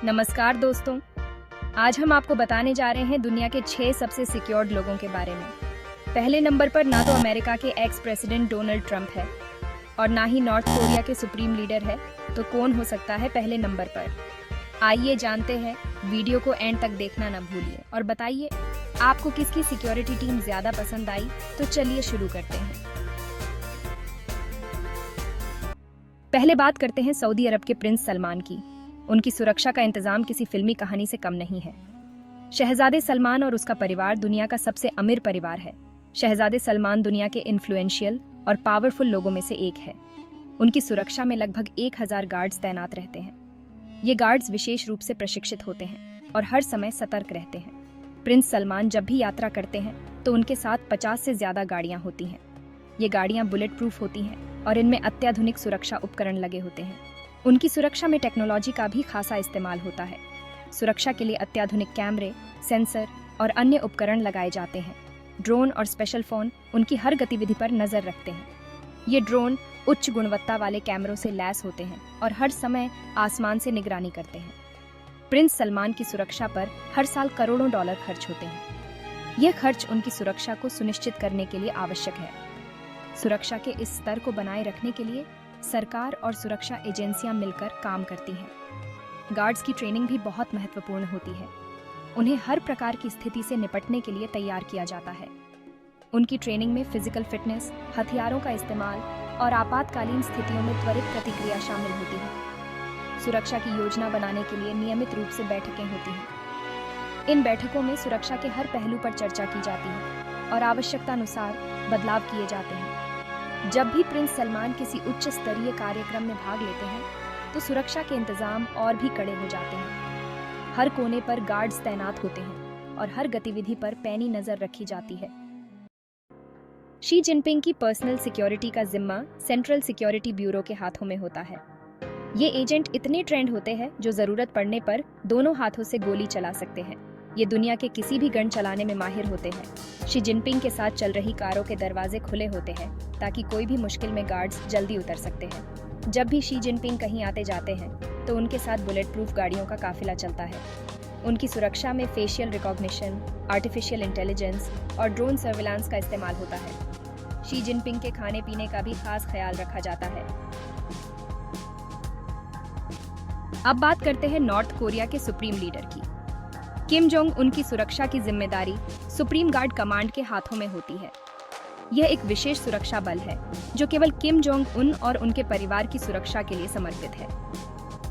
नमस्कार दोस्तों, आज हम आपको बताने जा रहे हैं दुनिया के 6 सबसे सिक्योर्ड लोगों के बारे में। पहले नंबर पर ना तो अमेरिका के एक्स प्रेसिडेंट डोनाल्ड ट्रंप है और ना ही नॉर्थ कोरिया के सुप्रीम लीडर है, तो कौन हो सकता है पहले नंबर पर? आइए जानते हैं। वीडियो को एंड तक देखना न भूलिए और बताइए आपको किसकी सिक्योरिटी टीम ज्यादा पसंद आई। तो चलिए शुरू करते हैं। पहले बात करते हैं सऊदी अरब के प्रिंस सलमान की। उनकी सुरक्षा का इंतजाम किसी फिल्मी कहानी से कम नहीं है। शहजादे सलमान और उसका परिवार दुनिया का सबसे अमीर परिवार है। शहजादे सलमान दुनिया के इन्फ्लुएंशियल और पावरफुल लोगों में से एक है। उनकी सुरक्षा में लगभग 1000 गार्ड्स तैनात रहते हैं। ये गार्ड्स विशेष रूप से प्रशिक्षित होते हैं और हर समय सतर्क रहते हैं। प्रिंस सलमान जब भी यात्रा करते हैं तो उनके साथ 50 से ज्यादा गाड़ियां होती हैं। ये गाड़ियां बुलेट प्रूफ होती हैं और इनमें अत्याधुनिक सुरक्षा उपकरण लगे होते हैं। उनकी सुरक्षा में टेक्नोलॉजी का भी खासा इस्तेमाल होता है। सुरक्षा के लिए अत्याधुनिक कैमरे, सेंसर और अन्य उपकरण लगाए जाते हैं। ड्रोन और स्पेशल फोन उनकी हर गतिविधि पर नजर रखते हैं। ये ड्रोन उच्च गुणवत्ता वाले कैमरों से लैस होते हैं और हर समय आसमान से निगरानी करते हैं। प्रिंस सलमान की सुरक्षा पर हर साल करोड़ों डॉलर खर्च होते हैं। यह खर्च उनकी सुरक्षा को सुनिश्चित करने के लिए आवश्यक है। सुरक्षा के इस स्तर को बनाए रखने के लिए सरकार और सुरक्षा एजेंसियां मिलकर काम करती हैं। गार्ड्स की ट्रेनिंग भी बहुत महत्वपूर्ण होती है। उन्हें हर प्रकार की स्थिति से निपटने के लिए तैयार किया जाता है। उनकी ट्रेनिंग में फिजिकल फिटनेस, हथियारों का इस्तेमाल और आपातकालीन स्थितियों में त्वरित प्रतिक्रिया शामिल होती है। सुरक्षा की योजना बनाने के लिए नियमित रूप से बैठकें होती हैं। इन बैठकों में सुरक्षा के हर पहलू पर चर्चा की जाती है और आवश्यकतानुसार बदलाव किए जाते हैं। जब भी प्रिंस सलमान किसी उच्च स्तरीय कार्यक्रम में भाग लेते हैं तो सुरक्षा के इंतजाम और भी कड़े हो जाते हैं। हर कोने पर गार्ड्स तैनात होते हैं और हर गतिविधि पर पैनी नजर रखी जाती है। शी जिनपिंग की पर्सनल सिक्योरिटी का जिम्मा सेंट्रल सिक्योरिटी ब्यूरो के हाथों में होता है। ये एजेंट इतने ट्रेंड होते हैं जो जरूरत पड़ने पर दोनों हाथों से गोली चला सकते हैं। ये दुनिया के किसी भी गन चलाने में माहिर होते हैं। शी जिनपिंग के साथ चल रही कारों के दरवाजे खुले होते हैं ताकि कोई भी मुश्किल में गार्ड्स जल्दी उतर सकते हैं। जब भी शी जिनपिंग कहीं आते जाते हैं तो उनके साथ बुलेट प्रूफ गाड़ियों का काफिला चलता है। उनकी सुरक्षा में फेशियल रिकॉग्निशन, आर्टिफिशियल इंटेलिजेंस और ड्रोन सर्विलांस का इस्तेमाल होता है। शी जिनपिंग के खाने पीने का भी खास ख्याल रखा जाता है। अब बात करते हैं नॉर्थ कोरिया के सुप्रीम लीडर की। किम जोंग उन की सुरक्षा की जिम्मेदारी सुप्रीम गार्ड कमांड के हाथों में होती है। यह एक विशेष सुरक्षा बल है जो केवल किम जोंग उन और उनके परिवार की सुरक्षा के लिए समर्पित है।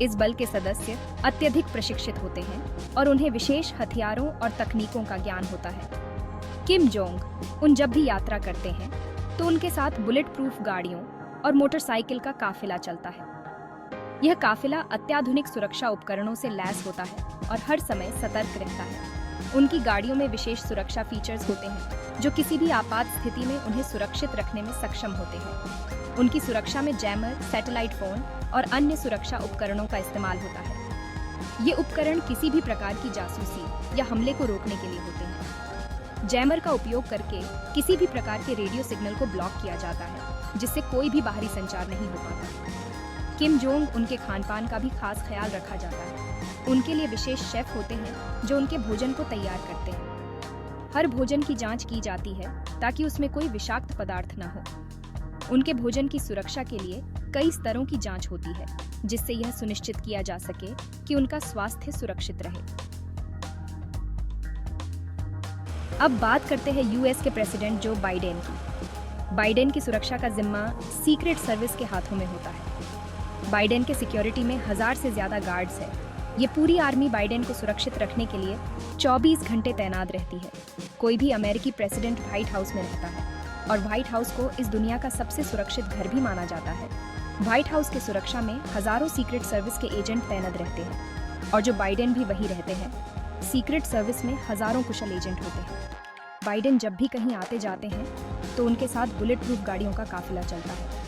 इस बल के सदस्य अत्यधिक प्रशिक्षित होते हैं और उन्हें विशेष हथियारों और तकनीकों का ज्ञान होता है। किम जोंग उन जब भी यात्रा करते हैं तो उनके साथ बुलेट प्रूफ गाड़ियों और मोटरसाइकिल का काफिला चलता है। यह काफिला अत्याधुनिक सुरक्षा उपकरणों से लैस होता है और हर समय सतर्क रहता है। उनकी गाड़ियों में विशेष सुरक्षा फीचर्स होते हैं जो किसी भी आपात स्थिति में उन्हें सुरक्षित रखने में सक्षम होते हैं। उनकी सुरक्षा में जैमर, सैटेलाइट फोन और अन्य सुरक्षा उपकरणों का इस्तेमाल होता है। ये उपकरण किसी भी प्रकार की जासूसी या हमले को रोकने के लिए होते हैं। जैमर का उपयोग करके किसी भी प्रकार के रेडियो सिग्नल को ब्लॉक किया जाता है जिससे कोई भी बाहरी संचार नहीं हो पाता। किम जोंग उनके खानपान का भी खास ख्याल रखा जाता है। उनके लिए विशेष शेफ होते हैं जो उनके भोजन को तैयार करते हैं। हर भोजन की जांच की जाती है ताकि उसमें कोई विषाक्त पदार्थ न हो। उनके भोजन की सुरक्षा के लिए कई स्तरों की जांच होती है जिससे यह सुनिश्चित किया जा सके कि उनका स्वास्थ्य सुरक्षित रहे। अब बात करते हैं यूएस के प्रेसिडेंट जो बाइडेन की। बाइडेन की सुरक्षा का जिम्मा सीक्रेट सर्विस के हाथों में होता है। बाइडेन के सिक्योरिटी में 1000 से ज्यादा गार्ड्स हैं। ये पूरी आर्मी बाइडेन को सुरक्षित रखने के लिए 24 घंटे तैनात रहती है। कोई भी अमेरिकी प्रेसिडेंट व्हाइट हाउस में रहता है और व्हाइट हाउस को इस दुनिया का सबसे सुरक्षित घर भी माना जाता है। व्हाइट हाउस की सुरक्षा में हजारों सीक्रेट सर्विस के एजेंट तैनात रहते हैं और जो बाइडेन भी वही रहते हैं। सीक्रेट सर्विस में हजारों कुशल एजेंट होते हैं। बाइडेन जब भी कहीं आते जाते हैं तो उनके साथ बुलेट प्रूफ गाड़ियों का काफिला चलता है।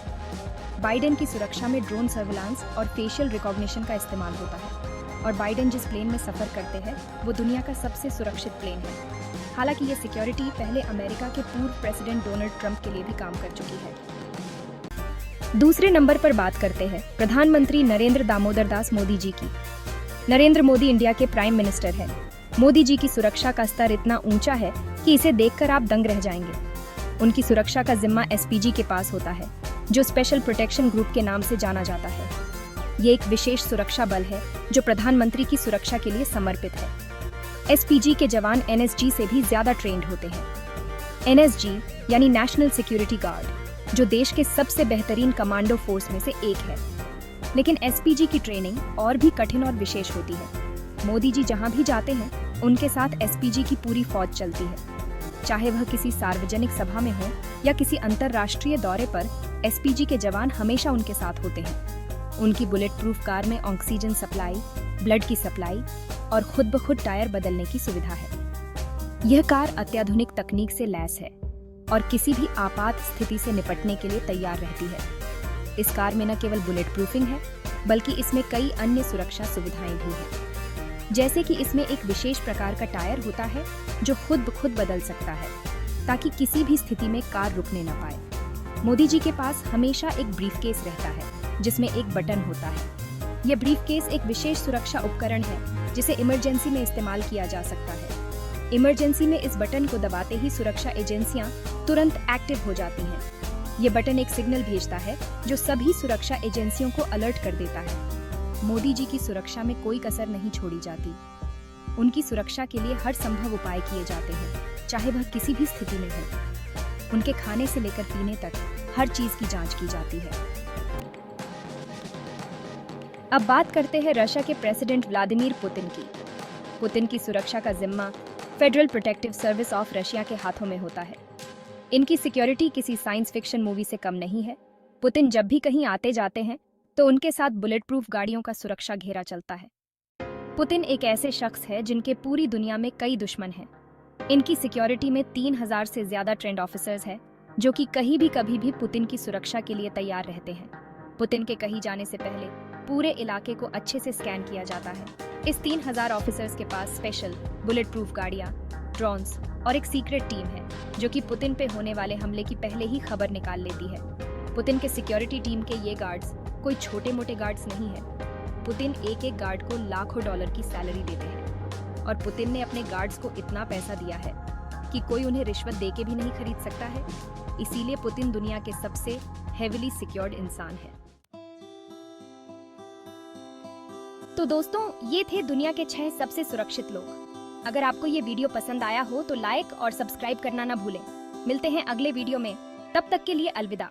बाइडेन की सुरक्षा में ड्रोन सर्विलांस और फेशियल रिकॉग्निशन का इस्तेमाल होता है और बाइडेन जिस प्लेन में सफर करते हैं वो दुनिया का सबसे सुरक्षित प्लेन है। हालांकि ये सिक्योरिटी पहले अमेरिका के पूर्व प्रेसिडेंट डोनाल्ड ट्रंप के लिए भी काम कर चुकी है। दूसरे नंबर पर बात करते हैं प्रधानमंत्री नरेंद्र दामोदर दास मोदी जी की। नरेंद्र मोदी इंडिया के प्राइम मिनिस्टर हैं। मोदी जी की सुरक्षा का स्तर इतना ऊंचा है कि इसे देखकर आप दंग रह जाएंगे। उनकी सुरक्षा का जिम्मा एसपीजी के पास होता है, जो स्पेशल प्रोटेक्शन ग्रुप के नाम से जाना जाता है। ये एक विशेष सुरक्षा बल है जो प्रधानमंत्री की सुरक्षा के लिए समर्पित है। एसपीजी के जवान एनएसजी से भी ज्यादा ट्रेंड होते हैं। एनएसजी यानी नेशनल सिक्योरिटी गार्ड, जो देश के सबसे बेहतरीन कमांडो फोर्स में से एक है। लेकिन एसपीजी की ट्रेनिंग और भी कठिन और विशेष होती है। मोदी जी जहां भी जाते हैं, उनके साथ एसपीजी की पूरी फौज चलती है। चाहे वह किसी सार्वजनिक सभा में हो या किसी अंतर्राष्ट्रीय दौरे पर, एसपीजी के जवान हमेशा उनके साथ होते हैं। उनकी बुलेट प्रूफ कार में ऑक्सीजन सप्लाई, ब्लड की सप्लाई और खुद ब खुद टायर बदलने की सुविधा है। यह कार अत्याधुनिक तकनीक से लैस है और किसी भी आपात स्थिति से निपटने के लिए तैयार रहती है। इस कार में न केवल बुलेट प्रूफिंग है, बल्कि इसमें कई अन्य सुरक्षा सुविधाएं भी हैं। जैसे कि इसमें एक विशेष प्रकार का टायर होता है जो खुद ब खुद बदल सकता है, ताकि किसी भी स्थिति में कार रुकने न पाए। मोदी जी के पास हमेशा एक ब्रीफकेस रहता है जिसमें एक बटन होता है। यह ब्रीफकेस एक विशेष सुरक्षा उपकरण है जिसे इमरजेंसी में इस्तेमाल किया जा सकता है। इमरजेंसी में इस बटन को दबाते ही सुरक्षा एजेंसियां तुरंत एक्टिव हो जाती हैं। ये बटन एक सिग्नल भेजता है जो सभी सुरक्षा एजेंसियों को अलर्ट कर देता है। मोदी जी की सुरक्षा में कोई कसर नहीं छोड़ी जाती। उनकी सुरक्षा के लिए हर संभव उपाय किए जाते हैं, चाहे वह किसी भी स्थिति में हो। उनके खाने से लेकर पीने तक हर चीज की जांच की जाती है। अब बात करते हैं रशिया के प्रेसिडेंट व्लादिमीर पुतिन की। पुतिन की सुरक्षा का जिम्मा federal protective service of Russia के हाथों में होता है। इनकी सिक्योरिटी किसी साइंस फिक्शन मूवी से कम नहीं है। पुतिन जब भी कहीं आते जाते हैं तो उनके साथ बुलेट प्रूफ गाड़ियों का सुरक्षा घेरा चलता है। पुतिन एक ऐसे शख्स है जिनके पूरी दुनिया में कई दुश्मन हैं। इनकी सिक्योरिटी में 3000 से ज्यादा ट्रेंड ऑफिसर्स हैं, जो कि कभी भी पुतिन की सुरक्षा के लिए तैयार रहते हैं। पुतिन के कहीं जाने से पहले पूरे इलाके को अच्छे से स्कैन किया जाता है। इस 3000 ऑफिसर्स के पास स्पेशल बुलेट प्रूफ गाड़ियां, ड्रोन्स और एक सीक्रेट टीम है जो कि पुतिन पे होने वाले हमले की पहले ही खबर निकाल लेती है। पुतिन के सिक्योरिटी टीम के ये गार्ड्स कोई छोटे मोटे गार्ड्स नहीं है। पुतिन एक एक गार्ड को लाखों डॉलर की सैलरी देते हैं और पुतिन ने अपने गार्ड्स को इतना पैसा दिया है कि कोई उन्हें रिश्वत देके भी नहीं खरीद सकता है। इसीलिए पुतिन दुनिया के सबसे हेवीली सिक्योर्ड इंसान है। तो दोस्तों, ये थे दुनिया के 6 सबसे सुरक्षित लोग। अगर आपको ये वीडियो पसंद आया हो तो लाइक और सब्सक्राइब करना ना भूलें। मिलते हैं अगले वीडियो में, तब तक के लिए अलविदा।